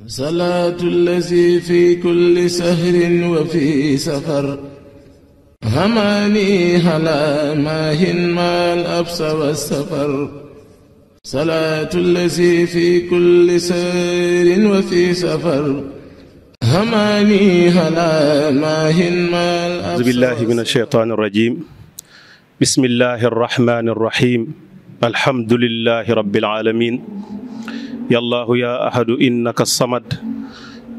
صلاة الذي في كل سهر وفي سفر هماني هلا ماهن ما الأبس والسفر صلاة الذي في كل سهر وفي سفر هماني هلا ماهن ما الأبس أعوذ بالله من الشيطان الرجيم بسم الله الرحمن الرحيم الحمد لله رب العالمين يا الله يا أحد إنك الصمد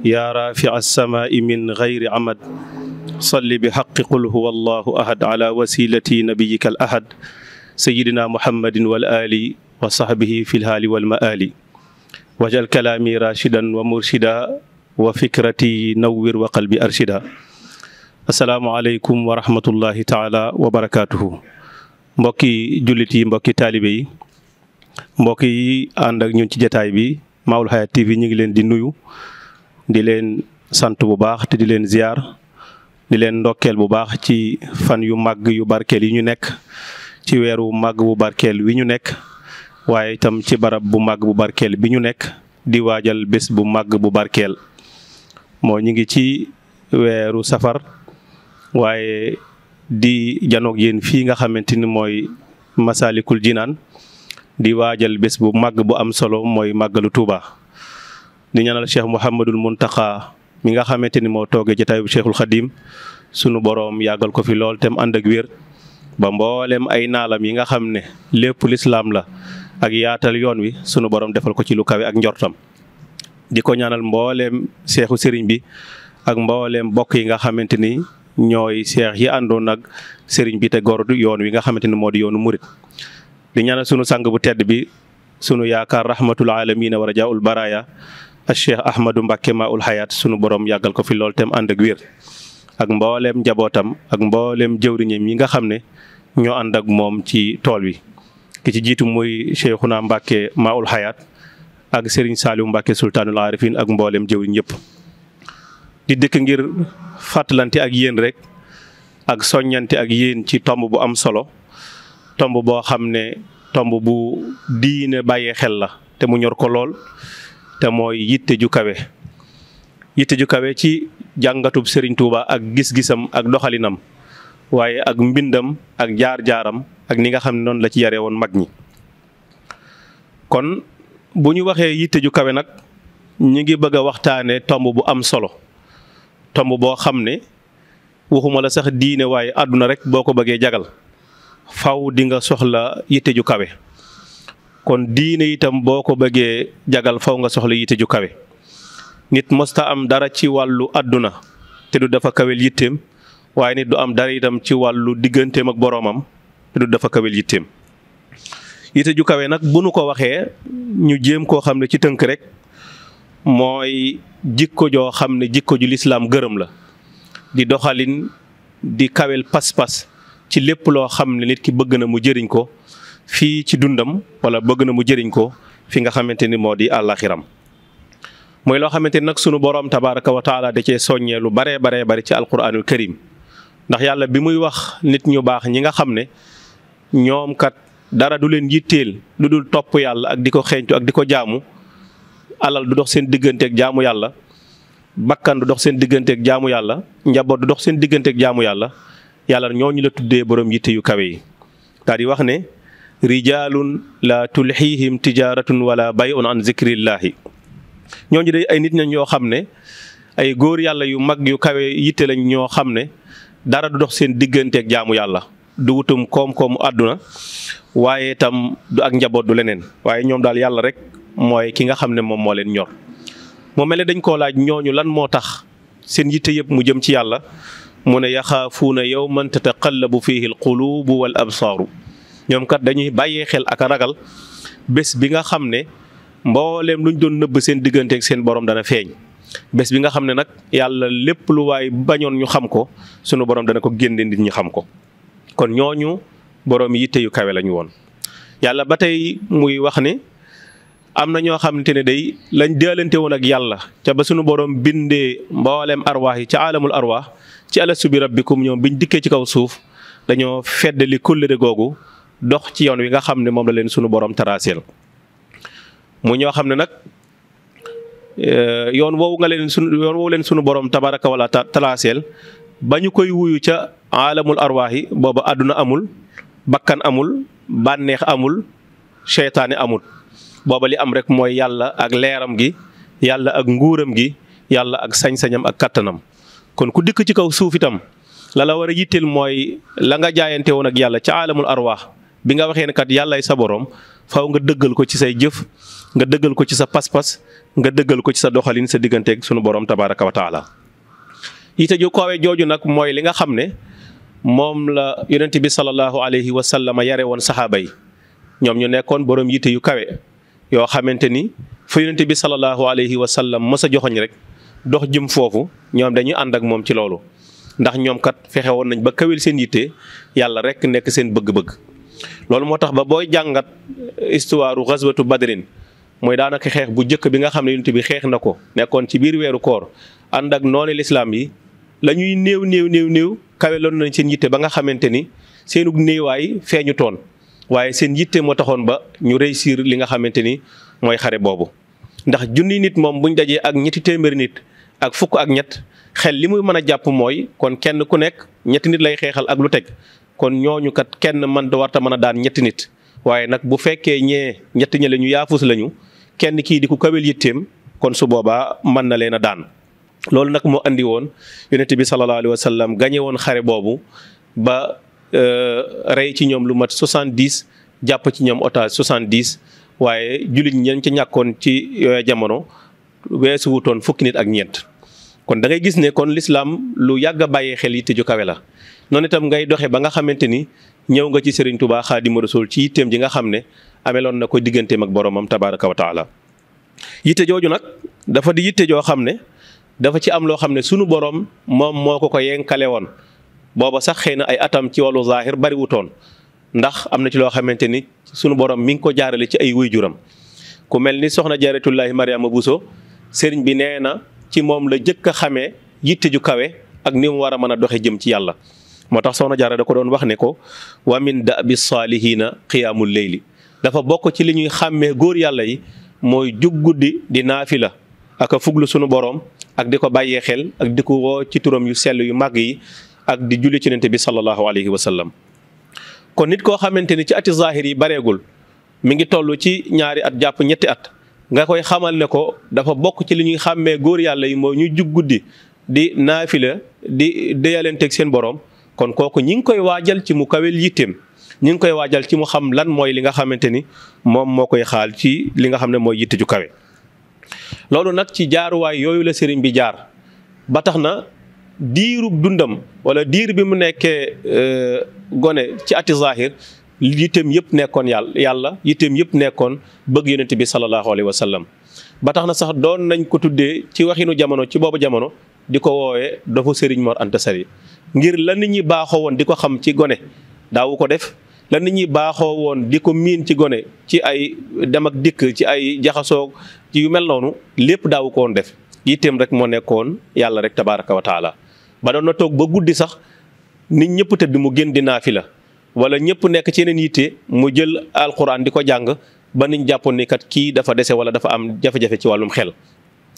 يا رافع السماء من غير عمد صل بحق قل هو الله أحد على وسيلتي نبيك الأحد سيدنا محمد والآل وصحبه في الهال والمآل وجعل كلامي راشدا ومرشدا وفكرتي نور وقلبي أرشدا السلام عليكم ورحمة الله تعالى وبركاته mbokki jullit yi mbokki taalibe yi mbokk yi ànd ak ñun ci jataay bi Maoul Hayaat TV ñu ngi leen di nuyu di leen sant bu baax te di leen ziar di leen ndokkeel bu baax ci fan yu màgg yu barkeel yi ñu nekk ci weeru màgg bu barkeel wi ñu nekk waaye itam ci barab bu màgg bu barkeel bi ñu nekk di waajal bés bu màgg bu barkeel moo ñu ngi ci weeru safar waaye di janoog yéen fii nga xamante ni mooy Masalikul Jinaan di waajal bés bu màgg bu am solo mooy màggalu Tuuba di ñaanal Cheikh Mouhamadul Muntaxa mi nga xamante ni moo toogee jataayu Cheikhul Xadim sunu boroom yàggal ko fi lool te mu ànd ak wér ba mboolem ay naalam yi nga xam ne lépp lislaam la ak yaatal yoon wi sunu boroom defal ko ci lu kawe ak njortam di ko ñaanal mbooleem seexu sëriñ bi ak mbooleem bokk yi nga xamante ni ñooy seex yi àndoon ak sëriñ bi te gor yoon wi nga xamante ni moo di yoonu murit di ñaanal sunu sang bu tedd bi sunu yaakaar rahmatul alamina wa rajaul baraya ak Cheikh Ahmadou Mbacké Maoul Hayaat sunu borom yàggal ko fi lool tem ànd ak wér ak mbooleem njabootam ak mbooleem jëwriñam yi nga xam ne ñoo ànd ak moom ci tool wi ki ci jiitu muy Cheikhuna Mbacké Maoul Hayaat ak Serigne Saliou Mbacké sultanul arifin ak mbooleem jëwriñ yëpp di dëkk ngir fàttalante ak yéen rek ak soññante ak yéen ci tomb bu am solo tomb boo xam ne tomb bu diine bàyyee xel la te mu ñor ko lool te mooy yitte ju kawe ci jàngatub Serigne Touba ak gis-gisam ak doxalinam waaye ak mbindam ak jaar-jaaram ak ni nga xam ne noonu la ci yare woon mag ñi kon bu ñu waxee yitte ju kawe nag ñu ngi bëgg a waxtaane tomb bu am solo tomb boo xam ne waxuma la sax diine waaye àdduna rek boo ko bëggee jagal faw di nga soxla yitte ju kawe kon diine itam boo ko bëggee jagal faw nga soxla yitte ju kawe nit mosta am dara ci wàllu àdduna te du dafa kawel yitteem waaye nit du am dara itam ci wàllu digganteem ak boroomam te du dafa kawel yitteem yitte ju kawe nag bu nu ko waxee ñu jéem koo xam ne ci tënk rek mooy jikko joo xam ne jikko ju lislaam gërëm la di doxalin di kawel pas-pas ci lépp loo xam ne nit ki bëgg na mu jëriñ ko fii ci dundam wala bëgg na mu jëriñ ko fi nga xamante ni moo di àllaxiram mooy loo xamante ni nag sunu boroom tabaraka wa taala da cee soññee lu baree bari ci alquranul karim ndax yàlla bi muy wax nit ñu baax ñi nga xam ne ñoom kat dara du leen yitteel lu dul topp yàlla ak di ko xeeñtu ak di ko jaamu alal du dox seen digganteeg jaamu yàlla bakkan du dox seen digganteeg jaamu yàlla njaboot du dox seen digganteeg jaamu yàlla yàlla ñooñu la tuddee borom yitte yu kawe yi daal di wax ne rijalun la tulhihim tijaratun wala bay'un an zikrillahi ñooñu day ay nit ña ñoo xam ne ay góor yàlla yu mag yu kawe yitte lañ ñoo xam ne dara du dox seen digganteeg jaamu yàlla du wutum koom-koomu àdduna waaye itam du ak njaboot du leneen waaye ñoom daal yàlla rek mooy ki nga xam ne moom moo leen ñor moo mel ne dañ koo laaj ñooñu lan moo tax seen yitte yëpp mu jëm ci yàlla mu ne yaxaafuuna yawman tataqallabu fihi alqulubu wal absaaru ñoom kat dañuy bàyyee xel ak a ragal bés bi nga xam ne mbooleem luñ doon nëbb seen digganteeg seen borom dana feeñ bés bi nga xam ne nag yàlla lépp lu waay bañoon ñu xam ko sunu borom dana ko génne nit ñi xam ko kon ñooñu borom yitte yu kawe lañu woon yàlla ba tey muy wax ne am na ñoo xamante ne day lañ daalante woon ak yàlla ca ba sunu borom bindee mboolem arwaax yi ca aalamul arwaax ci alastu bi rabbikum ñoom biñ dikkee ci kaw suuf dañoo feddali kóllëre googu dox ci yoon wi nga xam ne moom la leen sunu borom taraseel mu ñoo xam ne nag yoon woowu leen sunu borom tabaraka wala talaaseel ba ñu koy wuyu ca alamul arwaahi booba àdduna amul bakkan amul bànneex amul seytaane amul booba li am rek mooy yàlla ak leeram gi yàlla ak nguuram gi yàlla ak sañ-sañam ak kattanam. kon ku dikk ci kaw suuf itam la la war a yitteel mooy la nga jaayante woon ak yàlla ca alamul arwaax bi nga waxee ne kat yàllay sa borom faw nga dëggal ko ci say jëf nga dëggal ko ci sa pas-pas nga dëggal ko ci sa doxalin sa digganteeg sunu borom tabaraka wa taala. yitte ju koowe jooju nag mooy li nga xam ne moom la yonent bi sallallahu alayhi wa sallam yare woon saxaaba yi ñoom ñu nekkoon borom yitte yu kawe yoo xamante ni fa yonent bi sallallahu alayhi wa sallam mës a joxoñ rek dox jëm foofu ñoom dañuy ànd ak moom ci loolu. ndax ñoom kat fexe woon nañ ba kawel seen yitte yàlla rek nekk seen bëgg-bëgg loolu moo tax ba booy jàngat histoire ghazwatu badrin mooy daanaka xeex bu njëkk bi nga xam ne yonent bi xeex na ko nekkoon ci biir weeru koor ànd ak noonu lislaam yi la ñuy néew kaweloon nañ seen yitte ba nga xamante ni seenug néewaay feeñu toon waaye seen yitte moo taxoon ba ñu réussir li nga xamante ni mooy xare boobu. ndax junni nit moom buñ dajee ak ñetti téeméeri nit ak fukk ak ñett xel li muy mën a jàpp mooy kon kenn ku nekk ñetti nit lay xeexal ak lu teg kon ñooñu kat kenn man da warta mën a daan ñetti nit waaye nag bu fekkee ñetti ñi la ñu yaafus lañu kenn kii di ko kawel yitteem kon su boobaa mën na leen a daan. loolu nag moo andi woon yonent bi sallallahu alayhi wa sallam gañe woon xare boobu ba rey ci ñoom lu mat 70 jàpp ci ñoom otage 70 waaye jullit ñeen ci ñàkkoon ci yooya jamono weesu wutoon fukki nit ak ñeent. kon da ngay gis ne kon lislaam lu yàgg a bàyyee xel yitte ju kawe la noonu itam ngay doxe ba nga xamante ni ñëw nga ci Serigne Touba Xaadimu Rasuul ci yitteem ji nga xam ne ameloon na ko digganteem ak boromam tabaraka wa taala. yitte jooju nag dafa di yitte joo xam ne dafa ci am loo xam ne sunu borom moom moo ko yenkale woon booba sax xëy na ay atam ci wàllu zaahir bari wutoon ndax am na ci loo xamante ni sunu borom mi ngi ko jaarale ci ay waajuram ku mel ni soxna Jaaratullaahi Mariama Bousso sëriñ bi nee na ci moom la jëkk a xamee yitte ju kawe ak ni mu war a mën a doxe jëm ci yàlla. moo tax soxna Jaara da ko doon wax ne ko wa min da'bi saalihiina qiyaamul layli dafa bokk ci li ñuy xàmmee góor yàlla yi mooy jug guddi di naafila ak a fuglu sunu borom ak di ko bàyyee xel ak di ko woo ci turam yu sell yu màgg yi ak di julli ci Yonent bi sallallahu alayhi wa sallam. kon nit koo xamante ni ci ati zahir yi bareegul mi ngi toll ci 2 at jàpp 3 at nga koy xamal ne ko dafa bokk ci li ñuy xàmmee góor yàlla yi mooy ñu jug guddi di naafila di déyalenteeg seen borom kon kooku ñi ngi koy waajal ci mu kawel yitteem ñi ngi koy waajal ci mu xam lan mooy li nga xamante ni moom moo koy xaal ci li nga xam ne mooy yitte ju kawe. loolu nag ci jaaruwaay yooyu la sëriñ bi jaar ba tax na diirub dundam wala diir bi mu nekkee gone ci ati zahir yitteem yëpp nekkoon yàlla yitteem yëpp nekkoon bëgg yonent bi sallallahu alayhi wa sallam ba tax na sax doon nañ ko tuddee ci waxinu jamono ci boobu jamono di ko woowee dafa sëriñ Mor Anta Sali ngir la nit ñi baaxoo woon di ko xam ci gone daawu ko def la nit ñi baaxoo woon di ko miin ci gone ci ay dem ak dikk ci ay jaxasoo ci yu mel noonu lépp daawu ko woon def yitteem rek moo nekkoon yàlla rek tabaraka wa taala ba doon na toog ba guddi sax nit ñëpp tëdd mu génn di naafila wala ñëpp nekk ci yeneen yitte mu jël alquran di ko jàng ba niñ jàppoon ni kat kii dafa dese wala dafa am jafe-jafe ci wàllum xel.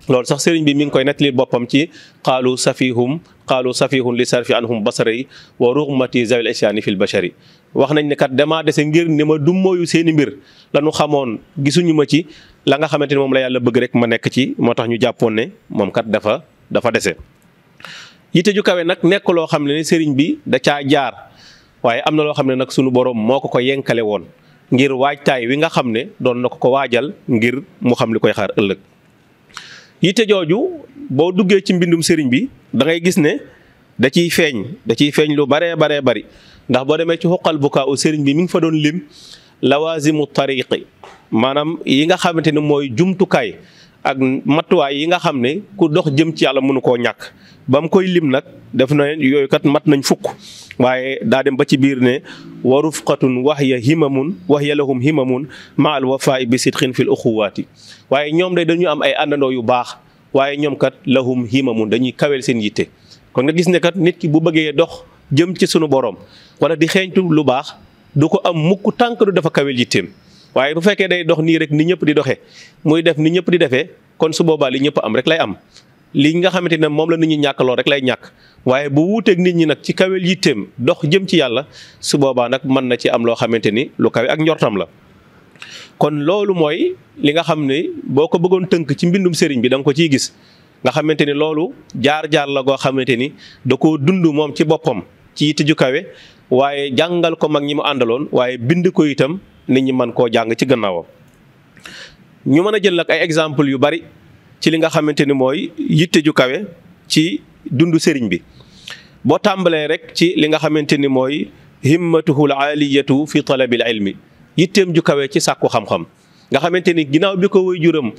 loolu sax sëriñ bi mi ngi koy nettali boppam ci qaalu safihun li sarfi anhum basari wa rughmati zawil isyaani fil bashari wax nañ ne kat damaa dese ngir ne ma du mooyu seeni mbir la ñu xamoon gisuñu ma ci la nga xamante ni moom la yàlla bëgg rek ma nekk ci moo tax ñu jàppoon ne moom kat dafa dese. yitte ju kawe nag nekk loo xam ne sëriñ bi da caa jaar waaye am na loo xam ne nag sunu borom moo ko yenkale woon ngir waajtaay wi nga xam ne doon na ko waajal ngir mu xam li koy xaar ëllëg. yitte jooju boo duggee ci mbindum sëriñ bi da ngay gis ne da ciy feeñ lu baree bari ndax boo demee ci xuqal bukaa u sëriñ bi mi ngi fa doon lim lawazimu tariqi maanaam yi nga xamante ne mooy jumtukaay ak matuwaay yi nga xam ne ku dox jëm ci yàlla mënu koo ñàkk ba mu koy lim nag def na yooyu kat mat nañ fukk waaye daa dem ba ci biir ne wa rufqatun waxya lahum himamun ma al wafaai bi sidqin fil uxuwaati waaye ñoom day dañu am ay àndandoo yu baax waaye ñoom kat lahum himamun dañuy kawel seen yitte kon nga gis ne kat nit ki bu bëggee dox jëm ci sunu borom wala di xeeñtu lu baax du ko am mukk tànk du dafa kawel yitteem waaye bu fekkee day dox nii rek ni ñëpp di doxee muy def ni ñëpp di defee kon su boobaa li ñëpp am rek lay am li nga xamante ne moom la nit ñi ñàkk lool rek lay ñàkk waaye bu wuuteeg nit ñi nag ci kawel yitteem dox jëm ci yàlla su boobaa nag mën na ci am loo xamante ni lu kawe ak njortam la. kon loolu mooy li nga xam ne boo ko bëggoon tënk ci mbindum sëriñ bi da nga ko ciy gis nga xamante ni loolu jaar-jaar la goo xamante ni da koo dund moom ci boppam ci yitte ju kawe waaye jàngal ko mag ñi mu àndaloon waaye bind ko itam nit ñi mën koo jàng ci gannaawam. ñu mën a jël nag ay exemple yu bari ci li nga xamante ni mooy yitte ju kawe ci dundu sëriñ bi boo tàmbalee rek ci li nga xamante ni mooy himmatuhul aliyatu fi talabil ilmi yitteem ju kawe ci sàkku xam-xam nga xamante ni ginnaaw bi ko waajuram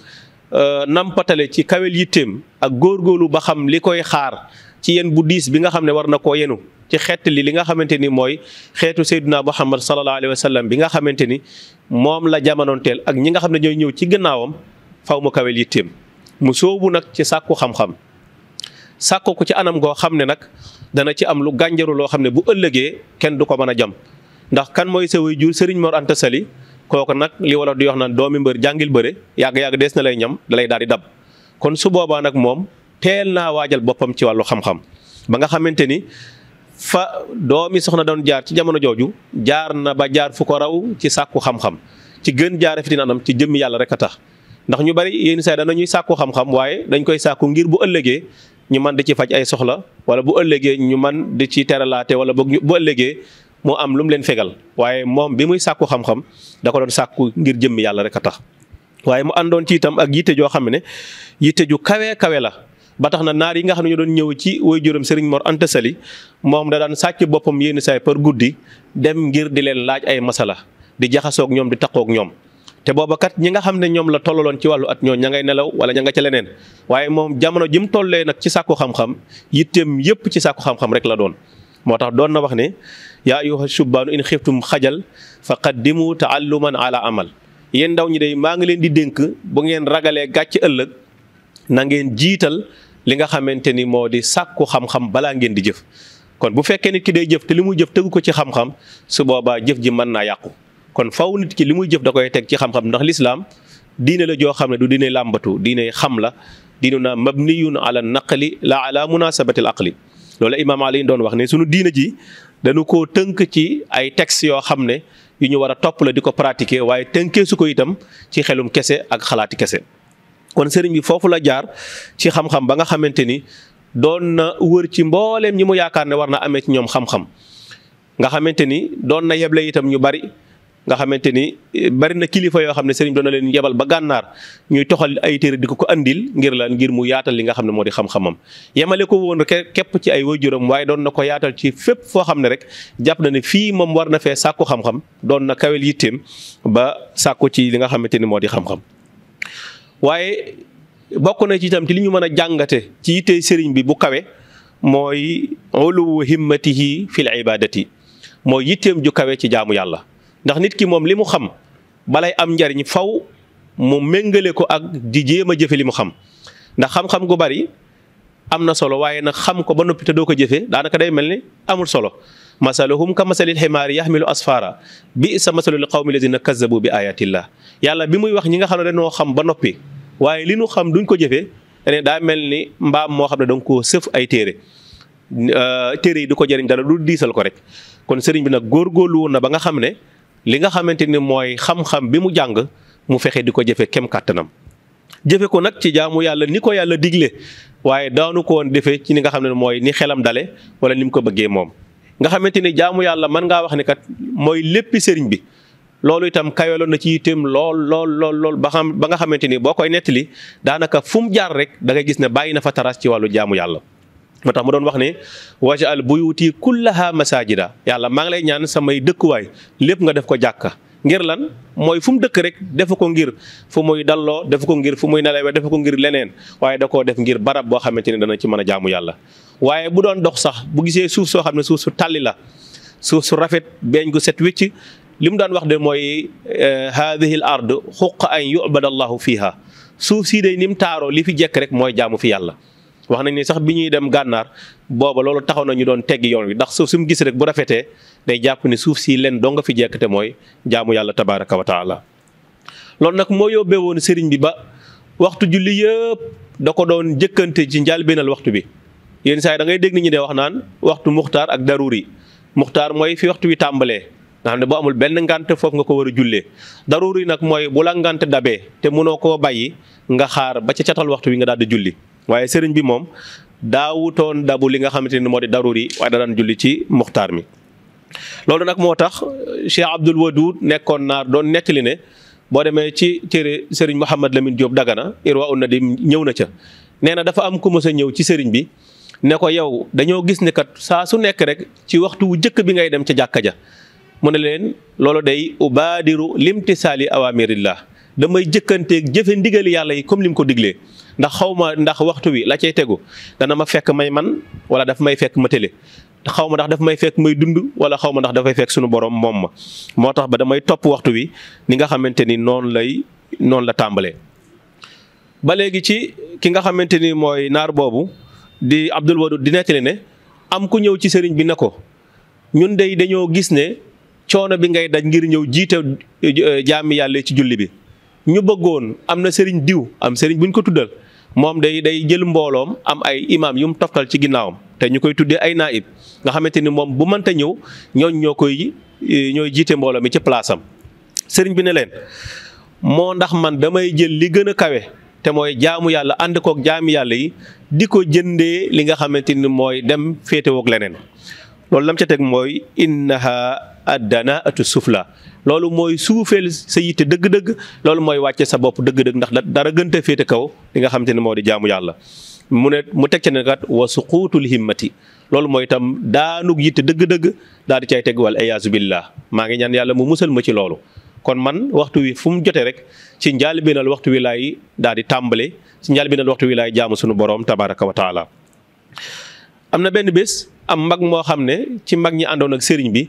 nampatale ci kawel yitteem ak góorgóorlu ba xam li koy xaar ci yen bu diis bi nga xam ne war na koo yenu ci xeet li nga xamante ni mooy xeetu Seydina Muhammad sallallahu alayhi wa sallam bi nga xamante ni moom la jamonoonteel ak ñi nga xam ne ñooy ñëw ci gannaawam faw mu kawel yitteem mu soobu nag ci sàkku xam-xam sàkku ko ci anam goo xam ne nag dana ci am lu gànjaru loo xam ne bu ëllëgee kenn du ko mën a jam ndax kan mooy sa waajur Serigne Mor Anta Sali kooku nag li wala di wax naan doomi mbër jàngil bëre yàgg-yàgg des na lay ñam dalay daal di dab kon su boobaa nag moom teel naa waajal boppam ci wàllu xam-xam ba nga xamante ni fa doomi soxna doon jaar ci jamono jooju jaar na ba jaar fu ko raw ci sàkku xam-xam ci gën jaare fitin anam ci jëmmi yàlla rek a tax ndax ñu bari yéen say danañuy sàkku xam-xam waaye dañ koy sàkku ngir bu ëllëgee ñu man di ci faj ay soxla wala bu ëllëgee ñu man di ci teralaate wala boog bu ëllëgee mu am lu mu leen fegal waaye moom bi muy sàkku xam-xam da ko doon sàkku ngir jëmmi yàlla rek a tax waaye mu àndoon ci itam ak yitte joo xam ne yitte ju kawe kawe la ba tax na naar yi nga xam ne ñu doon ñëw ci waajuram Serigne Mor Anta Sali moom da daan sàcc boppam yénn saay par guddi dem ngir di leen laaj ay masala di jaxasoog ñoom di taqoog ñoom te booba kat ñi nga xam ne ñoom la tollaloon ci wàllu at ñoo ña ngay nelaw wala ña nga ca leneen waaye moom jamono ji mu tollee nag ci sàkku xam-xam yitteem yépp ci sàkku xam-xam rek la doon moo tax doon na wax ne yaa ayyuha shubbaanu in xiftum xajal fa qaddimu taalluman ala amal yéen ndaw ñi day maa ngi leen di dénk bu ngeen ragalee gàcc ëllëg na ngeen jiital li nga xamante ni moo di sàkku xam-xam balaa ngeen di jëf kon bu fekkee nit ki day jëf te li muy jëf tegu ko ci xam-xam su boobaa jëf ji mën naa yàqu kon faw nit ki li muy jëf da koy teg ci xam-xam ndax lislaam diine la joo xam ne du diine làmbatu diine xam la diinu na mabniyun ala naqli la ala munasabatil aqli loolu imaam Ali doon wax ne sunu diine ji dañu koo tënk ci ay textes yoo xam ne yu ñu war a topp la di ko pratiquer waaye tënkee su ko itam ci xelum kese ak xalaati kese kon sëriñ bi foofu la jaar ci xam-xam ba nga xamante ni doon na wër ci mbooleem ñi mu yaakaar ne war na amee ci ñoom xam-xam nga xamante ni doon na yeble itam ñu bari nga xamante ni bari na kilifa yoo xam ne sëriñ doon na leen yebal ba gànnaar ñuy toxal ay téere di ko andil ngir lan ngir mu yaatal li nga xam ne moo di xam-xamam yemale ko woon képp ci ay waajuram waaye doon na ko yaatal ci fépp foo xam ne rek jàpp na ne fii moom war na fee sàkku xam-xam doon na kawel yitteem ba sàkku ci li nga xamante ni moo di xam-xam waaye bokk na ci itam ci li ñu mën a jàngate ci yitte sëriñ bi bu kawe mooy uluwu himmatihi fil ibadati mooy yitteem ju kawe ci jaamu yàlla ndax nit ki moom li mu xam balay am njariñ faw mu méngale ko ak di jéem a jëfe li mu xam ndax xam-xam gu bari am na solo waaye nag xam ko ba noppi te doo ko jëfe daanaka day mel ni amul solo masaluhum ka masalil ximaari yaxmilu asfara bi sa masalul qawmi lazina kazzabu bi ayatillah yàlla bi muy wax ñi nga xam ne dañoo xam ba noppi waaye li nu xam duñ ko jëfe ne daa mel ni mbaam moo xam ne danga koo sëf ay téere yi du ko jëriñ dara du diisal ko rek kon sëriñ bi nag góorgóorlu woon na ba nga xam ne li nga xamante ni mooy xam-xam bi mu jàng mu fexe di ko jëfe kem kàttanam jëfe ko nag ci jaamu yàlla ni ko yàlla digle waaye daanu ko woon defee ci ni nga xam ne mooy ni xelam dale wala ni mu ko bëggee moom nga xamante ni jaamu yàlla mën ngaa wax ne kat mooy léppi sëriñ bi loolu itam kayooloon na ci itam lool ba nga xamante ni boo koy nettali daanaka fu mu jaar rek da ngay gis ne bàyyi na fa taras ci wàllu jaamu yàlla moo tax mu doon wax ne waj'al buyuti kullaha masajida yàlla maa ngi lay ñaan samay dëkkuwaay lépp nga def ko jàkka ngir lan mooy fu mu dëkk rek defu ko ngir fu muy dalloo defu ko ngir fu muy nelawee defu ko ngir leneen waaye da koo def ngir barab boo xamante ni dana ci mën a jaamu yàlla waaye bu doon dox sax bu gisee suuf soo xam ne suuf su tàlli la suuf su rafet beeñ gu set wicc li mu daan wax de mooy haadihi l ard xuq an yubada allahu fiha suuf sii day ni mu taaroo li fi jekk rek mooy jaamu fi yàlla wax nañ ni sax bi ñuy dem gànnaar booba loolu taxaw na ñu doon teggi yoon wi ndax suuf si mu gis rek bu rafetee day jàpp ni suuf si leen doo nga fi jekk te mooy jaamu yàlla tabaraka wa taala loolu nag moo yóbbee woon sëriñ bi ba waxtu julli yëpp da ko doon jëkkante ci njëlbéenal waxtu bi. yenn saa yi da ngay dégg nit ñi de wax naan waxtu muxtaar ak daruri. muxtaar mooy fi waxtu wi tàmbalee nga xam ne boo amul benn ngant foofu nga ko war a jullee. daruri nag mooy bu la ngant dabee te mënoo koo bàyyi nga xaar ba ca catal waxtu wi nga daal di julli. waaye sëriñ bi moom daawutoon dabu li nga xamante ni moo di daruri waaye da daan julli ci muxtaar mi. loolu nag moo tax Cheikh Abdul Wadud nekkoon naar doon nettali ne boo demee ci téere sëriñ Mouhamad Lamine Diop Dagana Irwa un Nadim ñëw na ca. nee na dafa am ku mës a ñëw ci sëriñ bi ne ko yow dañoo gis ne kat saa su nekk rek ci waxtu wu jëkk bi ngay dem ca jàkka ja mu ne leen loolu day ubaadiru limtisaali awamirillah damay jëkkanteeg jëfe ndigali yàlla yi comme lim ko diglee ndax xaw ma ndax waxtu wi la cay tegu dana ma fekk may man wala daf may fekk ma tële xaw ma ndax daf may fekk may dund wala xaw ma ndax dafay fekk sunu borom moom ma moo tax ba damay topp waxtu wi ni nga xamante ni noonu la tàmbalee. ba léegi ci ki nga xamante ni mooy naar boobu di Abdul Wadud di nettali ne am ku ñëw ci sëriñ bi ne ko ñun dey dañoo gis ne coono bi ngay daj ngir ñëw jiite jaami yàlla ci julli bi ñu bëggoon am na sëriñ diw am sëriñ buñ ko tuddal moom day jël mbooloom am ay imaam yu mu toftal ci ginnaawam te ñu koy tuddee ay naib nga xamante ni moom bu mënta ñëw ñooy jiite mbooloo mi ci place am. sëriñ bi ne leen moo ndax man damay jël li gën a kawe te mooy jaamu yàlla ànd koog jaami yàlla yi di ko jëndee li nga xamante ni mooy dem féetewoog leneen loolu lam ca teg mooy innaha addanaatu sufla loolu mooy suufeel sa yitte dëgg-dëgg loolu mooy wàcce sa bopp dëgg-dëgg ndax dara gënte féete kaw li nga xamante ni moo di jaamu yàlla mu teg ca ne kat wa suquutul himmati loolu mooy itam daanug yitte dëgg-dëgg daal di cay teg wal iyaazu billah maa ngi ñaan yàlla mu musal ma ci loolu. kon man waxtu wi fu mu jotee rek ci njëlbéenal waxtu wi laay daal di tàmbale ci njëlbéenal waxtu wi laay jaamu sunu borom tabaraka wa taala. am na benn bés am mag moo xam ne ci mag ñi àndoon ak sëriñ bi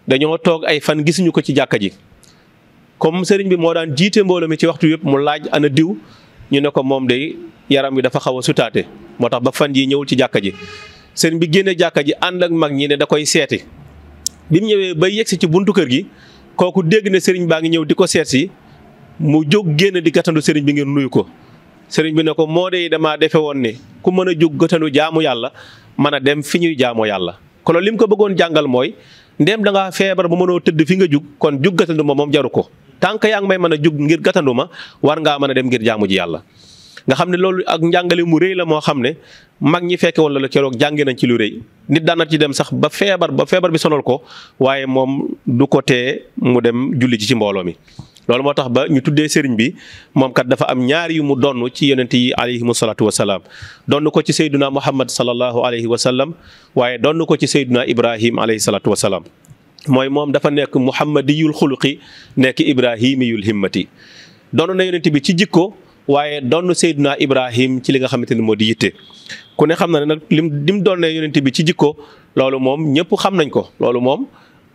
dañoo toog ay fan gisuñu ko ci jàkka ji comme sëriñ bi moo daan jiite mbooloo mi ci waxtu yëpp mu laaj ana diw ñu ne ko moom de yaram wi dafa xaw a sutaate moo tax ba fan yi ñëwul ci jàkka ji sëriñ bi génne jàkka ji ànd ak mag ñi ne da koy seeti bi mu ñëwee ba yegsi ci buntu kër gi. kooku dégg ne sëriñ baa ngi ñëw di ko seet si mu jóg génn di gàttandu sëriñ bi ngir nuyu ko sëriñ bi ne ko moo de damaa defe woon ne ku mën a jóg gàttandu jaamu yàlla mën a dem fi ñuy jaamoo yàlla. kon li mu ko bëggoon jàngal mooy ndéem da ngaa feebar ba mënoo tëdd fi nga jug kon jug gàttandu ma moom jaru ko tant que yaa ngi may mën a jug ngir gàttandu ma war ngaa mën a dem ngir jaamu ji yàlla. nga xam ne loolu ak njàngale mu rëy la moo xam ne mag ñi fekke woon la keroog jànge nañ ci lu rëy nit daana ci dem sax ba feebar bi sonal ko waaye moom du ko tee mu dem julli ji ci mbooloo mi. loolu moo tax ba ñu tuddee sëriñ bi moom kat dafa am ñaar yu mu donn ci yonent yi alayhimu salaatu wasalaam donn ko ci sayduna muhammad sallallahu alayhi wa sallam waaye donn ko ci sayduna ibrahim alayhi salaatu wasalaam mooy moom dafa nekk muhammadiyul xuluqi nekk ibrahimiyul himmati donn na yonent bi ci jikko waaye doon Seydina Ibrahim ci li nga xamante ni moo di yitte ku ne xam na ne nag lim doon ne yonent bi ci jikko loolu moom ñëpp xam nañ ko loolu moom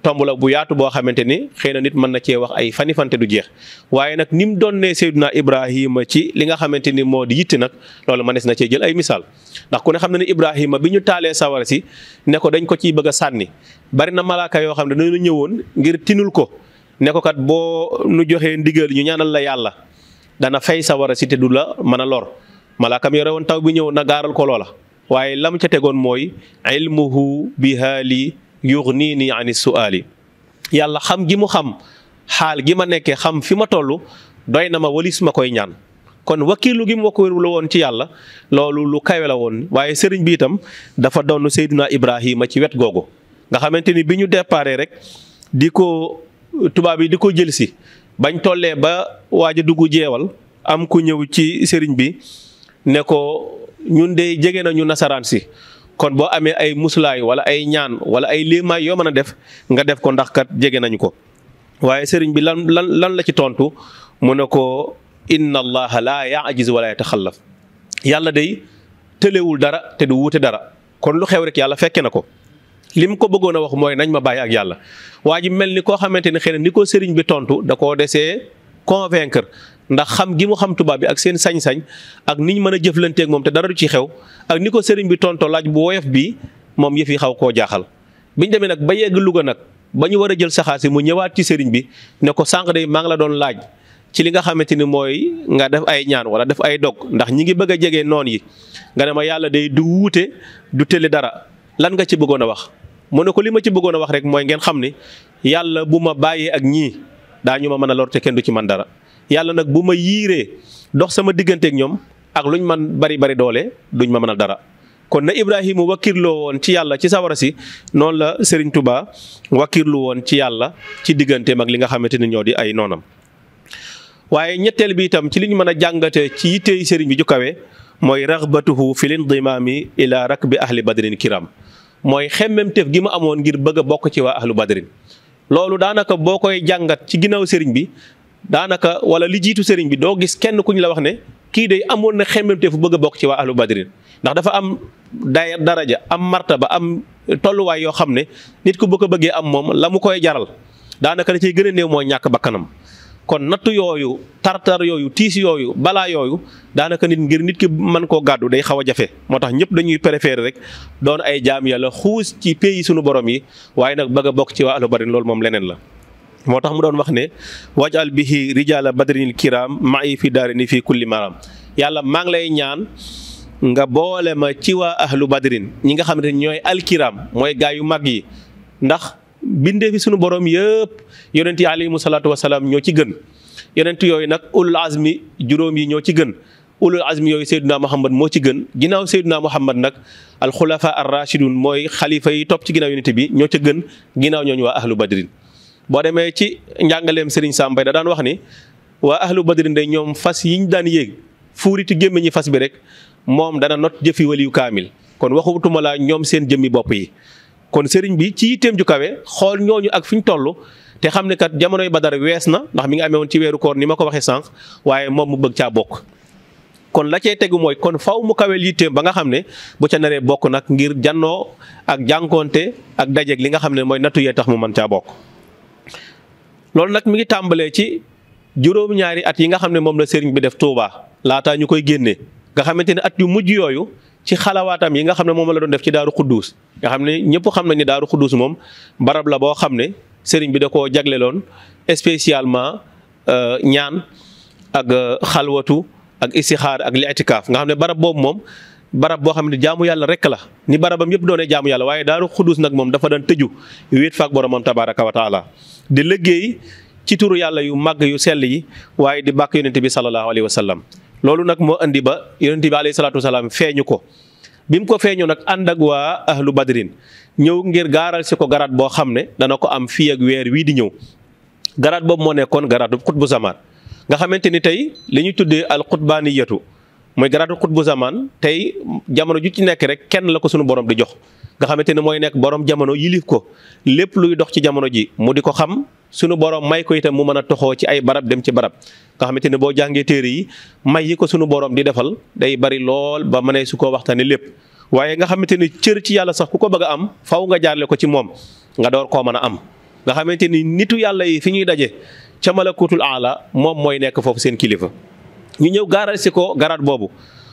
tomb la bu yaatu boo xamante ni xëy na nit mën na cee wax ay fante du jeex waaye nag ni mu doon ne Seydina Ibrahima ci li nga xamante ni moo di yitte nag loolu mënees na cee jël ay misaal ndax ku ne xam na ne Ibrahima bi ñu taalee sawara si ne ko dañ ko ciy bëgg a sànni bari na malaaka yoo xam ne dañu ñëwoon ngir tinul ko ne ko kat boo nu joxee ndigal ñu ñaanal la yàlla. dana fay sawara si te du la mën a lor malaakam yore woon taw bi ñëw na gaaral ko loola waaye lam ca tegoon mooy ilmuhu bi haali yugnini ani suaali yàlla xam gi mu xam xaal gi ma nekkee xam fi ma toll doy na ma walis ma koy ñaan kon wakiilu gi mu wakkilu woon ci yàlla loolu lu kawe la woon waaye sëriñ bi itam dafa doon Seydina Ibrahima ci wet googu nga xamante ni bi ñu déparé rek di ko tubaab yi di ko jël si bañ tollee ba waaj a dugg jeewal am ku ñëw ci sëriñ bi ne ko ñun de jege nañu nasaraan si kon boo amee ay muslaay wala ay ñaan wala ay liimaay yoo mën a def nga def ko ndax kat jege nañu ko waaye sëriñ bi lan la ci tontu mu ne ko inna allaha laa yaajiz wala yataxallaf yàlla day tëlewul dara te du wuute dara kon lu xew rek yàlla fekke na ko lim ko bëggoon a wax mooy nañ ma bàyyi ak yàlla waa ji mel ni koo xamante ni xëy na ni ko sëriñ bi tontu da koo desee convaincre ndax xam gi mu xam tubaab bi ak seen sañ-sañ ak niñ mën a jëflanteeg moom te dara du ci xew ak ni ko sëriñ bi tontoo laaj bu woyof bi moom yëf yi xaw koo jaaxal biñ demee nag ba yegg Louga nag ba ñu war a jël saxaar si mu ñëwaat ci sëriñ bi ne ko sànq de maa ngi la doon laaj ci li nga xamante ni mooy nga def ay ñaan wala def ay dog ndax ñi ngi bëgg a jege noon yi nga ne ma yàlla day du wuute du tële dara lan nga ci bëggoon a wax mu ne ko li ma ci bëggoon a wax rek mooy ngeen xam ni yàlla bu ma bàyyee ak ñii daañu ma mën a lor te kenn du ci man dara yàlla nag bu ma yiiree dox sama digganteeg ñoom ak luñ man bari bari doole duñ ma mën a dara kon na Ibrahima wakkirloo woon ci yàlla ci sawara si noonu la Serigne Touba wakkirlu woon ci yàlla ci digganteem ak li nga xamante ni ñoo di ay noonam. waaye ñetteel bi itam ci li ñu mën a jàngate ci yitteey Serigne bi ju kawe mooy raxbatuhu fil indimaami ila rakbi ahli badrin kiram mooy xemmemteef gi mu amoon ngir bëgg a bokk ci waa ahlu badrin loolu daanaka boo koy jàngat ci ginnaaw Serigne bi daanaka wala li jiitu Serigne bi doo gis kenn ku ñu la wax ne kii day amoon na xemmemteef bëgg a bokk ci waa ahlu badrin ndax dafa am daraja am martaba am tolluwaay yoo xam ne nit ku bu ko bëggee am moom la mu koy jaral daanaka da ciy gën a néew mooy ñàkk bakkanam kon nattu yooyu tartar yooyu tiis yooyu balaa yooyu daanaka ngir nit ki mën koo gàddu day xaw a jafe moo tax ñëpp dañuy préférer rek doon ay jaam yàlla xuus ci pays sunu borom yi waaye nag bëgg a bokk ci waa ahlu badrin loolu moom leneen la. moo tax mu doon wax ne wajal bihi rijala badrinil kiram ma'i fi daarini fi kulli maram yàlla maa ngi lay ñaan nga boole ma ci waa ahlu badrin ñi nga xamante ne ñooy alkiram mooy gaa yu mag yi ndax bindee fi sunu borom yëpp yonent yi alayhimu salaatu wasalaam ñoo ci gën yonent yooyu nag ulul azmi juróom yi ñoo ci gën ulul azmi yooyu Seydina Muhammad moo ci gën ginnaaw Seydina Muhammad nag alxulafa ar rachidun mooy xalifa yi topp ci ginnaaw yonent bi ñoo ca gën ginnaaw ñooñu waa ahlu badrin boo demee ci njàngaleem Serigne Sam Mbaye da daan wax ni waa ahlu badrin day ñoom fas yiñ daan yéeg fuuriti gémmiñi fas bi rek moom dana not jëfi waliyu kaamil kon waxutuma la ñoom seen jëmmi bopp yi kon sëriñ bi ci yitteem ju kawe xool ñooñu ak fi ñu toll te xam ne kat jamonoy Badar wees na ndax mi ngi amee woon ci weeru koor ni ma ko waxee sànq waaye moom mu bëgg caa bokk. kon la cay tegu mooy kon faw mu kaweel yitteem ba nga xam ne bu ca naree bokk nag ngir jannoo ak jànkoonte ak dajeeg li nga xam ne mooy nattu yee tax mu mën caa bokk. loolu nag mi ngi tàmbalee ci juróom-ñaari at yi nga xam ne moom la sëriñ bi def Touba laataa ñu koy génnee nga xamante ne at yu mujj yooyu. ci xalawaatam yi nga xam ne moom la doon def ci daaru xudduus nga xam ne ñëpp xam nañ ne daaru xudduus moom barab la boo xam ne sëriñ bi da koo jagleloon spécialement ñaan ak xalwatu ak istixaar ak li'tikaaf nga xam ne barab boobu moom barab boo xam ne jaamu yàlla rek la ni barabam yëpp doonee jaamu yàlla waaye daaru xudduus nag moom dafa daan tëju wéet faak boromam tabaaraka wa taala di liggéey ci turu yàlla yu màgg yu sell yi waaye di bàkk yonente bi sallallahu alayhi wa sallam loolu nag moo andi ba yonent bi alayhi salaatu wasalaam feeñu ko bi mu ko feeñu nag ànd ak waa ahlu badrin ñëw ngir gaaral si ko garaat boo xam ne dana ko am fii ak weer wii di ñëw garaat boobu moo nekkoon garaatu xutbu zaman nga xamante ni tey li ñu tuddee al xutbaaniyatu mooy garaatu xutbu zaman tey jamono ju ci nekk rek kenn la ko sunu borom di jox nga xamante ne mooy nekk borom jamono yilif ko lépp luy dox ci jamono ji mu di ko xam sunu borom may ko itam mu mën a toxoo ci ay barab dem ci barab nga xamante ne boo jàngee téere yi may yi ko sunu borom di defal day bari lool ba mënee su koo waxtaanee lépp waaye nga xamante ne cër ci yàlla sax ku ko bëgg a am faw nga jaarle ko ci moom nga door koo mën a am. nga xamante ni nitu yàlla yi fi ñuy daje ca malakutul aala moom mooy nekk foofu seen kilifa ñu ñëw gaaral si ko garaat boobu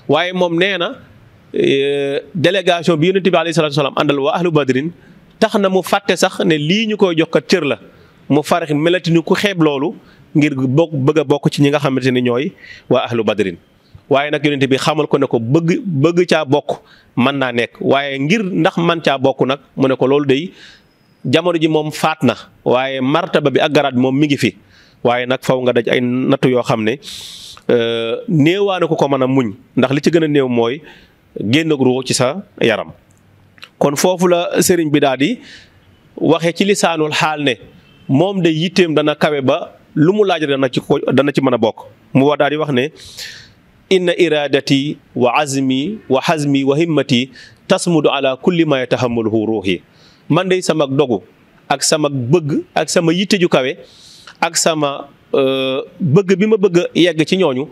waaye moom nee na délégation bi yonent bi alayhi salaatu wasalaam àndal waa ahlu badrin tax na mu fàtte sax ne lii ñu koy jox kat cër la mu farax melatinu ku xeeb loolu ngir bëgg a bokk ci ñi nga xamante ne ñooy waa ahlu badrin waaye nag yonent bi xamal ko ne ko bëgg caa bokk mën naa nekk waaye ngir ndax man caa bokk nag mu ne ko loolu day jamono ji moom faat na waaye martaba bi ak garaat bi moom mi ngi fi waaye nag faw nga daj ay nattu yoo xam ne néewaane ko mën a muñ ndax li ci gën a néew mooy génn ruux ci sa yaram. kon foofu la sëriñ bi daal di waxee ci lisaanul xaal ne moom de yitteem dana kawe ba lu mu laaj dana ci mën a bokk mu war daal di wax ne inna iradati wa azmi wa hazmi wa himmati tasmudu ala kulli ma yatahammaluhu ruuhi man de sama dogu ak sama bëgg ak sama yitte ju kawe ak sama bëgg bi ma bëgg yegg ci ñooñu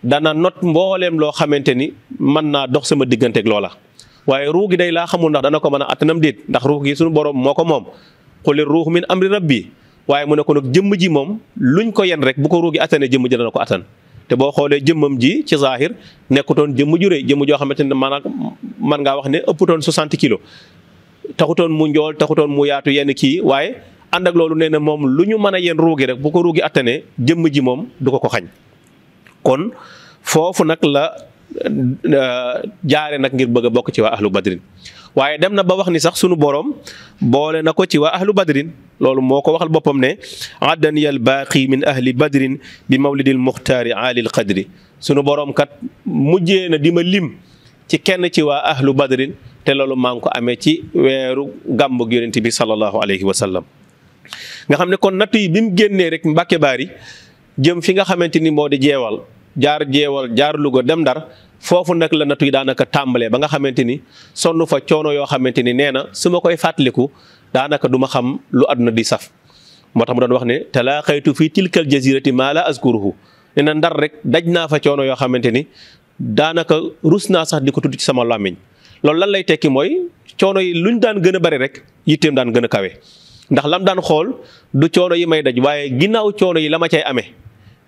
dana not mbooleem loo xamante ni mën naa dox sama digganteeg loola waaye ruux gi day laa xamul ndax dana ko mën a attanam déet ndax ruux gi suñu borom moo ko moom quli ruux min amri rabbi waaye mu ne ko nag jëmm ji moom luñ ko yen rek bu ko ruux gi attane jëmm ji dana ko attan te boo xoolee jëmmam ji ci zahir nekkutoon jëmm ju rëy jëmm joo xamante ne maanaam man ngaa wax ne ëpputoon 60 kilos taxutoon mu njool taxutoon mu yaatu yenn kii waaye ànd ak loolu nee na moom lu ñu mën a yéen ruugi rek bu ko ruugi attanee jëmm ji moom du ko xañ. kon foofu nag la jaare nag ngir bëgg a bokk ci waa ahlu badrin waaye dem na ba wax ni sax sunu borom boole na ko ci waa ahlu badrin loolu moo ko waxal boppam ne addaniyal baaqi min ahli badrin bi mawlidil muxtaari aalil qadri sunu borom kat mujjee na di ma lim ci kenn ci waa ahlu badrin te loolu maa ngi ko amee ci weeru gàmmu yonent bi sallallahu alayhi wa sallam. nga xam ne kon nattu yi bi mu génnee rek Mbàkke Baari jëm fi nga xamante ni moo di jeewal jaar Louga dem Ndar foofu nag la nattu yi daanaka tàmbalee ba nga xamante ni sonn fa coono yoo xamante ni nee na su ma koy fàttaliku daanaka du ma xam lu àdduna di saf. moo tax mu doon wax ne talaaxaytu fii tilkal jazirati maa la azkuruhu nee na Ndar rek daj naa fa coono yoo xamante ni daanaka rus naa sax di ko tudd ci sama làmmiñ loolu lan lay tekki mooy coono yi luñ daan gën a bari rek yitteem daan gën a kawe ndax lam daan xool du coono yi may daj waaye ginnaaw coono yi la ma cay amee.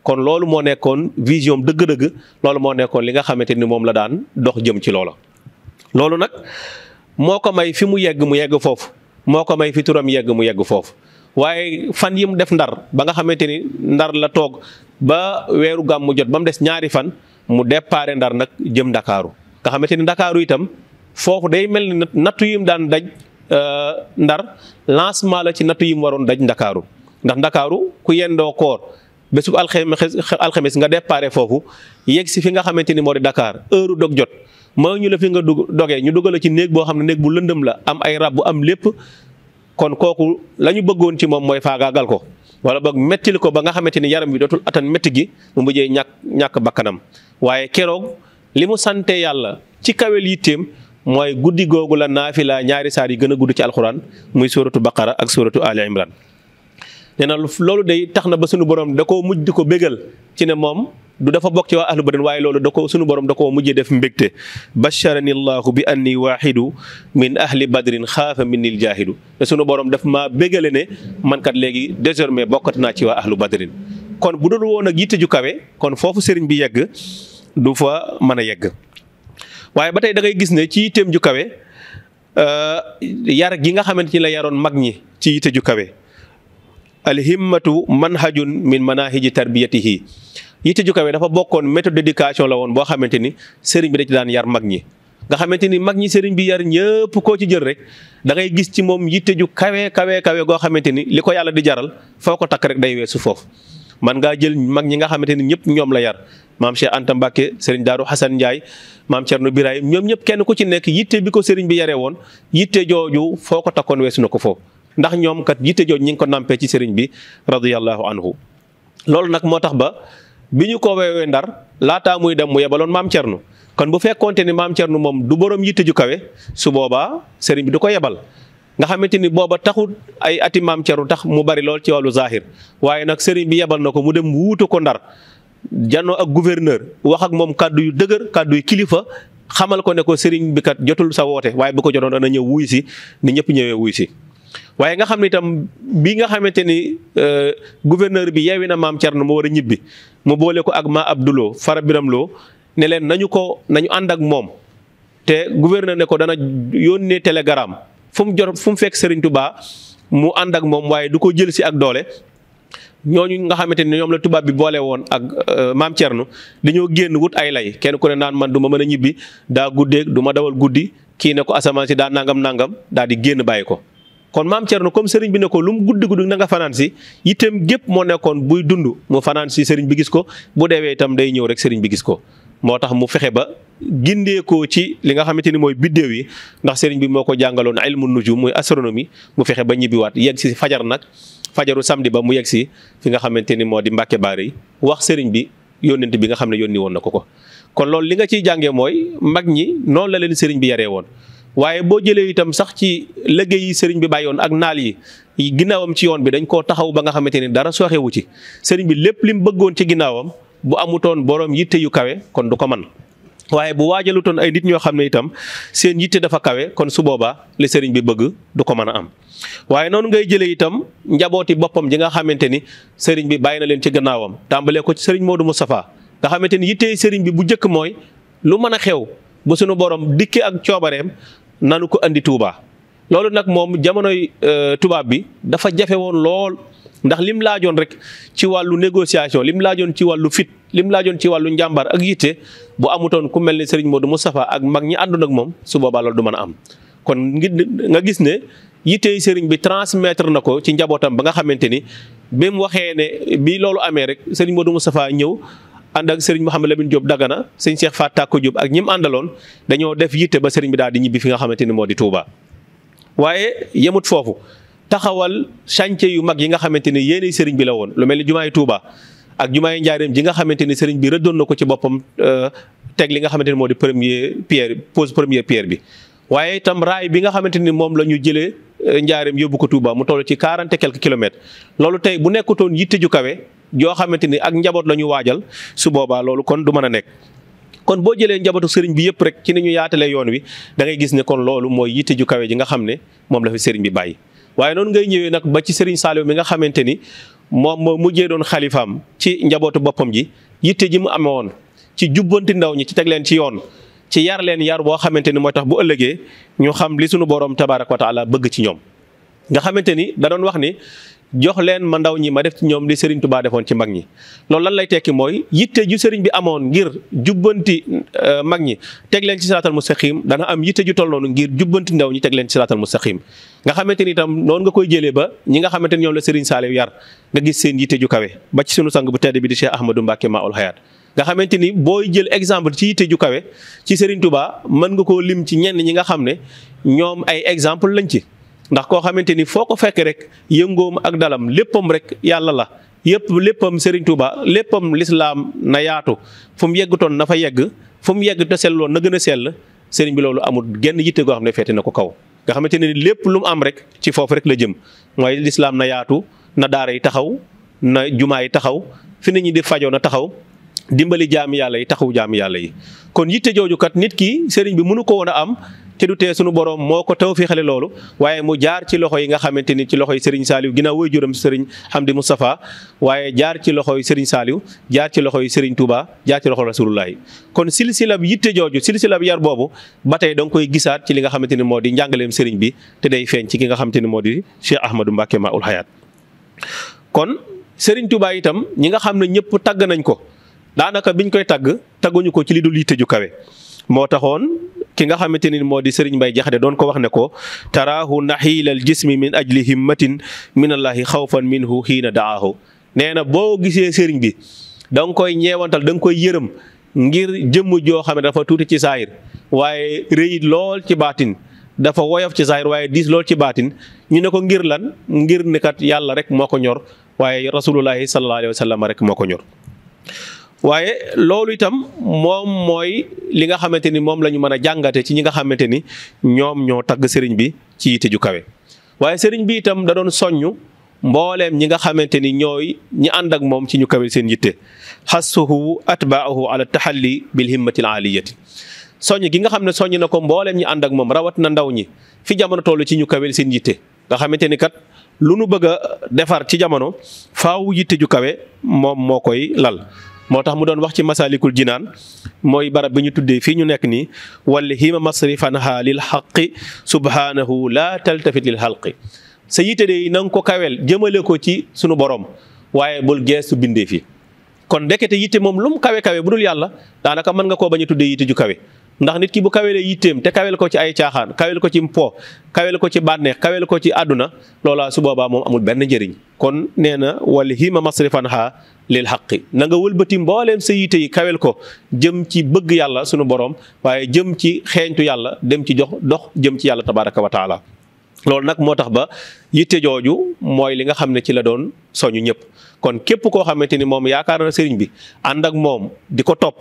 kon loolu moo nekkoon vision dëgg-dëgg loolu moo nekkoon li nga xamante ni moom la daan dox jëm ci loola. loolu nag moo ko may fi mu yegg foofu moo ko may fi turam yegg mu yegg foofu waaye fan yi mu def Ndar ba nga xamante ni Ndar la toog ba weeru gàmmu jot ba mu des ñaari fan mu déparé Ndar nag jëm Ndakaaru nga xamante ni Ndakaaru itam foofu day mel ni nattu yi mu daan daj Ndar lancement la ci nattu yi mu waroon daj Ndakaaru ndax Ndakaaru ku yendoo koor bésub alxames nga déparé foofu yegg si fi nga xamante ni moo di Dakar heure dog jot maa ñu la fi nga dogee ñu dugal ci néeg boo xam ne néeg bu lëndëm la am ay rab bu am lépp kon kooku la ñu bëggoon ci moom mooy faagaagal ko wala boog mettil ko ba nga xamante ni yaram bi dootul attan métti gi mu mujjee ñàkk bakkanam waaye keroog li mu sante yàlla ci kawel yitteem mooy guddi googu la naafila ñaari saar yi gën a gudd ci alxuraan muy suratu Baqara ak suratu Ali Imran nee na loolu day tax na ba sunu borom da koo mujj di ko bégal ci ne moom du dafa bokk ci waa ahlu badrin waaye loolu sunu borom da koo mujjee def mbégte basharani llahu bi anni waahidu min ahli badrin xaafa minnil jaahidu te sunu borom daf maa bégale ne man kat léegi désormais bokkati naa ci waa ahlu badrin kon bu dul woon ak yitte ju kawe kon foofu sëriñ bi yegg du fa mën a yegg waaye ba tey da ngay gis ne ci yitteem ju kawe yar gi nga xamante ni la yaroon mag ñi ci yitte ju kawe alhimmatu manhajun min manahiji tarbiyatihi yitte ju kawe dafa bokkoon méthode d'éducation la woon boo xamante ni sëriñ bi da ci daan yar mag ñi nga xamante ni mag ñi sëriñ bi yar ñëpp koo ci jël rek da ngay gis ci moom yitte ju kawe goo xamante ni li ko yàlla di jaral foo ko takk rek day weesu foofu man ngaa jël mag ñi nga xamante ni ñëpp ñoom la yar maam Cheikh Anta Mbacke sëriñ Daaru Xasan Ndiaye maam Thierno Birahim ñoom ñëpp kenn ku ci nekk yitte bi ko sëriñ bi yaree woon yitte jooju foo ko takkoon weesu na ko foofu ndax ñoom kat yitte jooju ñi ngi ko nampee ci sëriñ bi radiyallahu anhu loolu nag moo tax ba bi ñu ko weewee Ndar laataa muy dem mu yebaloon maam Thierno kon bu fekkoonte ni maam Thierno moom du borom yitte ju kawe su boobaa sëriñ bi du ko yebal nga xamante ni booba taxul ay ati maam Thierno tax mu bari lool ci wàllu zahir waaye nag sëriñ bi yebal na ko mu dem wuutu ko Ndar janoo ak gouverneur wax ak moom kàddu yu dëgër kàddu yu kilifa xamal ko ne ko sëriñ bi kat jotul sa woote waaye bu ko jotoon dana ñëw wuy si ni ñëpp ñëwee wuy si waaye nga xam ne itam bi nga xamante ni gouverneur bi yeewi na maam Thierno mu war a ñibbi mu boole ko ak ma Abdouloo Fara Biram Loo ne leen nañu ànd ak moom te gouverneur ne ko dana yónnee télégramme fu mu fekk Serigne Touba mu ànd ak moom waaye du ko jël si ak doole. ñooñu nga xamante ni ñoom la tubaab bi boole woon ak maam Thierno dañoo génn wut ay lay kenn ku ne naan man du ma mën a ñibbi daa guddeeg du ma dawal guddi kii ne ko asamaan si daa nangam daal di génn bàyyi ko. kon maam Thierno comme sëriñ bi ne ko lu mu guddi na nga fanaan si itam gépp moo nekkoon buy dund mu fanaan si sëriñ bi gis ko bu deewee itam day ñëw rek sëriñ bi gis ko. moo tax mu fexe ba gindeekoo ci li nga xamante ni mooy biddéew yi ndax sëriñ bi moo ko jàngaloon ilmu nujum muy astronomie mu fexe ba ñibbiwaat yegg si fajar nag fajaru samedi ba mu yegg si fi nga xamante ni moo di Mbàkke Baari wax sëriñ bi yónnent bi nga xam ne yónni woon na ko. kon loolu li nga ciy jàngee mooy mag ñi noonu la leen sëriñ bi yaree woon. waaye boo jëlee itam sax ci liggéey yi sëriñ bi bàyyoon ak naal yi ginnaawam ci yoon bi dañ koo taxaw ba nga xamante ni dara sooxewu ci sëriñ bi lépp li mu bëggoon ci ginnaawam bu amutoon borom yitte yu kawe kon du ko man waaye bu waajalutoon ay nit ñoo xam ne itam seen yitte dafa kawe kon su boobaa li sëriñ bi bëgg du ko mën a am. waaye noonu ngay jëlee itam njabooti boppam ji nga xamante ni sëriñ bi bàyyi na leen ci gannaawam tàmbalee ko ci sëriñ Modou Moustapha nga xamante ni yitte sëriñ bi bu njëkk mooy lu mën a xew bu suñu borom dikkee ak coobareem nanu ko andi Touba loolu nag moom jamonoy tubaab bi dafa jafe woon lool ndax lim laajoon rek ci wàllu négociation lim laajoon ci wàllu fit lim laajoon ci wàllu njàmbaar ak yitte bu amutoon ku mel ne Serigne Modou Moustapha ak mag ñi àndoon ak moom su boobaa loolu du mën a am. kon nga gis ne yittey Serigne bi transmettre na ko ci njabootam ba nga xamante ni bi mu waxee ne bi loolu amee rek Serigne Modou Moustapha ñëw ànd ak Serigne Mouhamed Lamine Diop Dagana sëñ Cheikh Fatak Diop ak ñi mu àndaloon dañoo def yitte ba Serigne bi daal di ñibbi fi nga xamante ni moo di Touba. waaye yemut foofu taxawal chantier yu mag yi nga xamante ni yéenay Serigne bi la woon lu mel ni jumaay Touba ak jumaay Njaareem ji nga xamante ni Serigne bi rëddoon na ko ci boppam teg li nga xamante ni moo di première pierre bi. waaye itam raay bi nga xamante ni moom la ñu jëlee Njaareem yóbbu ko Touba mu toll ci 40 et quelques kilomètres loolu tey bu nekkutoon yitte ju kawe joo xamante ni ak njaboot la ñu waajal su boobaa loolu kon du mën a nekk. kon boo jëlee njabootu Serigne bi yëpp rek ci ni ñu yaatalee yoon wi da ngay gis ne kon loolu mooy yitte ju kawe ji nga xam ne moom la fi Serigne bi bàyyi. waaye noonu ngay ñëwee nag ba ci Serigne Saliou mi nga xamante ni moom moo mujjee doon xalifaam ci njabootu boppam ji yitte ji mu amee woon ci jubbanti ndaw ñi ci teg leen ci yoon. ci yar leen yar boo xamante ni mooy tax bu ëllëgee ñu xam li sunu borom tabaaraka wa taala bëgg ci ñoom nga xamante ni da doon wax ni jox leen ma ndaw ñi ma def ci ñoom li Serigne Touba defoon ci mag ñi. loolu lan lay tekki mooy yitte ju Serigne bi amoon ngir jubbanti mag ñi teg leen ci siraatal mustaqim dana am yitte ju toll noonu ngir jubbanti ndaw ñi teg leen ci siraatal mustaqim nga xamante ni itam noonu nga koy jëlee ba ñi nga xamante ni ñoom la Serigne Saliou yar nga gis seen yitte ju kawe ba ci sunu sang bu tedd bi di Cheikh Ahmadou Mbacké Maoul Hayaat nga xamante ni booy jël exemple ci yitte ju kawe ci Serigne Touba mën nga koo lim ci ñenn ñi nga xam ne ñoom ay exemple lañ ci ndax koo xamante ni foo ko fekk rek yëngoom ak dalam léppam rek yàlla la léppam Serigne Touba léppam lislaam na yaatu fu mu yeggutoon na fa yegg fu mu yegg te selloon na gën a sell Serigne bi loolu amul genn yitte goo xam ne feete na ko kaw nga xamante ni lépp lu mu am rek ci foofu rek la jëm mooy lislaam na yaatu na daara yi taxaw na jumaa yi taxaw fi nit ñi di fajoo na taxaw dimbali jaami yàlla yi taxawu jaami yàlla yi. kon yitte jooju kat nit ki Serigne bi mënu ko woon a am te du tee sunu borom moo ko tawfiixale loolu waaye mu jaar ci loxo yi nga xamante ni ci loxo yi Serigne Saliou ginnaaw woy juram Serigne Hamdi Moustapha waaye jaar ci loxo yi Serigne Saliou jaar ci loxo yi Serigne Touba jaar ci loxo Rasulullah yi. kon silsila bi yitte jooju silsila bi yar boobu ba tey da nga koy gisaat ci li nga xamante ni moo di njàngaleem Serigne bi te day feeñ ci ki nga xamante ni moo di Cheikh Ahmadou Mbacké Maoul Hayaat. kon Serigne Touba itam ñi nga xam ne ñëpp tagg nañ ko. daanaka biñ koy tagguñu ko ci li dul yitte ju kawe moo taxoon ki nga xamante ni moo di Serigne Mbaye Jaxate doon ko wax ne ko taraahu naxiilal jismi min ajli himmatin minallahi xawfan minhu xiina daahu nee na boo gisee Serigne bi da nga koy ñeewantal da nga koy yërëm ngir jëmm joo xam ne dafa tuuti ci saayir waaye rëyit lool ci baatin dafa woyof ci saayir waaye diis lool ci baatin ñu ne ko ngir lan ngir ne kat yàlla rek moo ko ñor waaye rasulullahi sallallahu alayhi wa sallam rek moo ko ñor. waaye loolu itam moom mooy li nga xamante ni moom la ñu mën a jàngate ci ñi nga xamante ni ñoom ñoo tagg Serigne bi ci yitte ju kawe waaye Serigne bi itam da doon soññ mbooleem ñi nga xamante ni ñooy ñi ànd ak moom ci ñu kawe seen yitte xassuhu atbaahu ala taxalli bil himmatil aliyati soññ gi nga xam ne soññ na ko mbooleem ñi ànd ak moom rawat na ndaw ñi fi jamono toll ci ñu kawe seen yitte nga xamante ni kat lu nu bëgg a defar ci jamono faaw yitte ju kawe moom moo koy lal. moo tax mu doon wax ci masalikul jinaan mooy barab bi ñu tuddee fii ñu nekk nii wala hima masrifanha lil xaqi subhanahu la taltafit lil xalqi sa yitte de na nga ko kawel jëmale ko ci sunu borom waaye bul geestu bindee fi kon ndekete yitte moom lu mu kawe bu dul yàlla daanaka mën nga koo bañ a tuddee yitte ju kawe ndax nit ki bu kawelee yitteem te kawel ko ci ay caaxaan kawel ko ci mpo kawel ko ci bànneex kawel ko ci àdduna loola su boobaa moom amul benn njëriñ kon nee na wala hima masrifanha lil xaqi na nga wëlbati mbooleem sa yitte yi kawel ko jëm ci bëgg yàlla sunu borom waaye jëm ci xeeñtu yàlla dem ci dox jëm ci yàlla tabaraka wa taala loolu nag moo tax ba yitte jooju mooy li nga xam ne ci la doon soñu ñëpp kon képp koo xamante ni moom yaakaar na sëriñ bi ànd ak moom di ko topp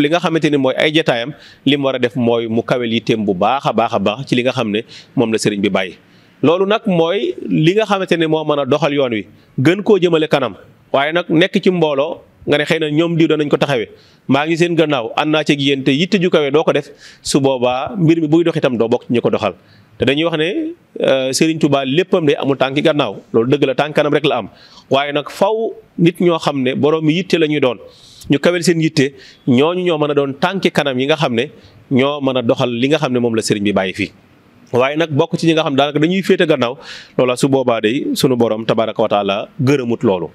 li nga xamante ni mooy ay jataayam li mu war a def mooy mu kawel yitteem bu baax a baax ci li nga xam ne moom la sëriñ bi bàyyi. loolu nag mooy li nga xamante ne moo mën a doxal yoon wi gën koo jëmale kanam waaye nag nekk ci mbooloo nga ne xëy na ñoom diw danañ ko taxawee maa ngi seen gannaaw ànd naa ci ak yéen te yitte ju kawe doo ko def su boobaa mbir mi buy dox itam doo bokk ci ñu ko doxal. te dañuy wax ne Serigne Touba léppam de amul tànki gannaaw loolu dëgg la tànk kanam rek la am waaye nag faw nit ñoo xam ne borom mi yitte la ñuy doon ñu kawel seen yitte ñooñu ñoo mën a doon tànki kanam yi nga xam ne ñoo mën a doxal li nga xam ne moom la Serigne bi bàyyi fii. waaye nag bokk ci ñi nga xam daanaka dañuy féete gannaaw loola su boobaa day sunu borom tabaraka wa taala gërëmut loolu.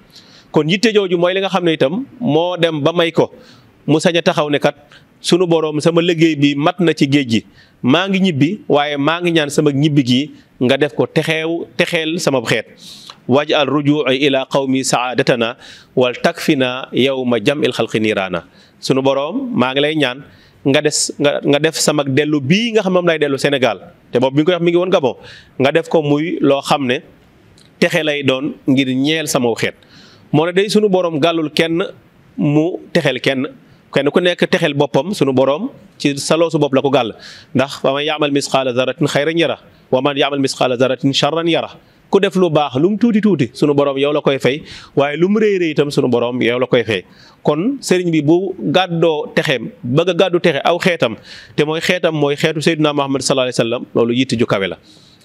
kon yitte jooju mooy li nga xam ne itam moo dem ba may ko mu sañ a taxaw ne kat sunu borom sama liggéey bi mat na ci géej gi maa ngi ñibbi waaye maa ngi ñaan sama ñibbi gi nga def ko texeel sama xeet. waj'al ruju'i ila qawmi sa'adatana wal takfina yawma jam'il xalqi niiraana sunu borom maa ngi lay ñaan nga def sama dellu bii nga xam moom lay dellu Sénégal te boobu bi nga koy wax mi ngi woon Gabon nga def ko muy loo xam ne texe lay doon ngir ñeel sama xeet. moo ne day sunu borom gàllul kenn mu texel kenn ku nekk texel boppam sunu borom ci saloo su bopp la ko gàll ndax wa man ya'mal misqaala zarratin xayran yara wa man ya'mal misqaala zarratin charran yara ku def lu baax lu mu tuuti tuuti sunu borom yow la koy fay waaye lu mu rëy rëy itam sunu borom yow la koy fay. kon sëriñ bi bu gàddoo texeem bëgg a gàddu texe aw xeetam te mooy xeetam mooy xeetu Seydina Muhammad sallallahu alayhi wasallam loolu yitte ju kawe la.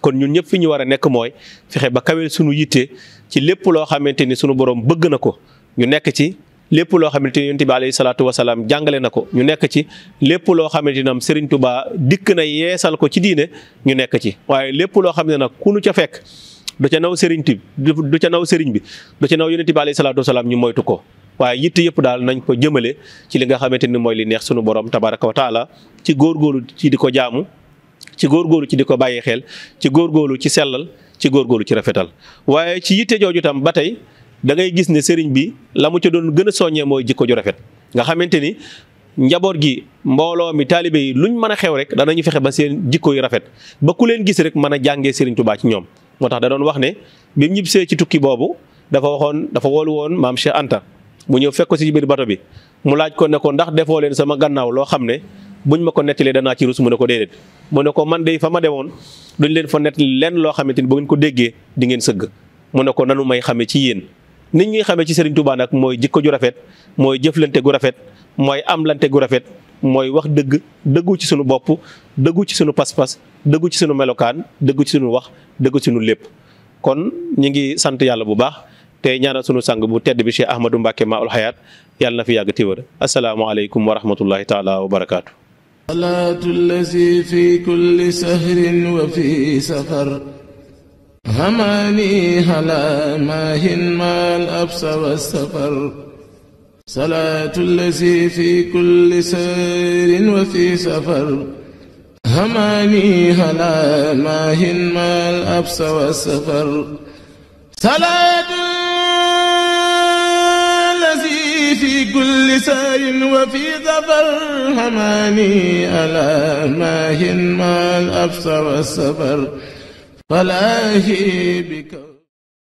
kon ñun ñëpp fi ñu war a nekk mooy fexe ba kawel sunu yitte ci lépp loo xamante ni sunu borom bëgg na ko ñu nekk ci. lépp loo xamante ni yonent bi alayhi salaatu wasalaam jàngale na ko ñu nekk ci lépp loo xamante ni am Serigne Touba dikk na yeesal ko ci diine ñu nekk ci waaye lépp loo xam ne nag ku nu ca fekk du ca naw Serigne bi du ca naw Serigne bi du ca naw yonent bi alayhi salaatu wasalaam ñu moytu ko waaye yitte yëpp daal nañ ko jëmale ci li nga xamante ni mooy li neex sunu borom tabaraka wa taala ci góorgóorlu ci di ko jaamu ci góorgóorlu ci di ko bàyyi xel ci góorgóorlu ci sellal ci góorgóorlu ci rafetal waaye ci yitte jooju tam ba tey da ngay gis ne sëriñ bi la mu ca doon gën a soññee mooy jikko ju rafet nga xamante ni njaboot gi mbooloo mi taalibe yi luñ mën a xew rek danañu fexe ba seen jikko yu rafet ba ku leen gis rek mën a jàngee Sëriñ Tuubaa ci ñoom. moo tax da doon wax ne bi mu ñibbisee ci tukki boobu dafa woolu woon maam Cheikh Anta mu ñëw fekk ko ci biir bato bi mu laaj ko ne ko ndax defoo leen sama gannaaw loo xam ne buñ ma ko nettalee danaa ci rus mu ne ko déedéet mu ne ko man de fa ma demoon duñ leen fa nettali lenn loo xamante ni bu ngeen ko déggee di ngeen sëgg mu ne ko nanu may xamee ci yéen. nit ñuy xamee ci Serigne Touba nag mooy jikko ju rafet mooy jëflante gu rafet mooy amlante gu rafet mooy wax dëggu ci sunu bopp dëggu ci sunu pas-pas dëggu ci sunu melokaan dëggu ci sunu wax dëggu ci sunu lépp. kon ñu ngi sant yàlla bu baax te ñaanal sunu sang bu tedd bi Cheikh Ahmadou Mbacké Maoul Hayaat yàlla na fi yàgg ti wër asalaamaaleykum wa rahmatullahi taala wa barakaatu. salaatu lazi fi kulli sahrin wa fi safar هماني هلا ماهن ما الأبس والسفر صلاة الذي في كل سير وفي سفر هماني هلا ماهن ما الأبس والسفر صلاة الذي في كل سير وفي سفر هماني هلا ماهن ما الأبس والسفر فلاهي بك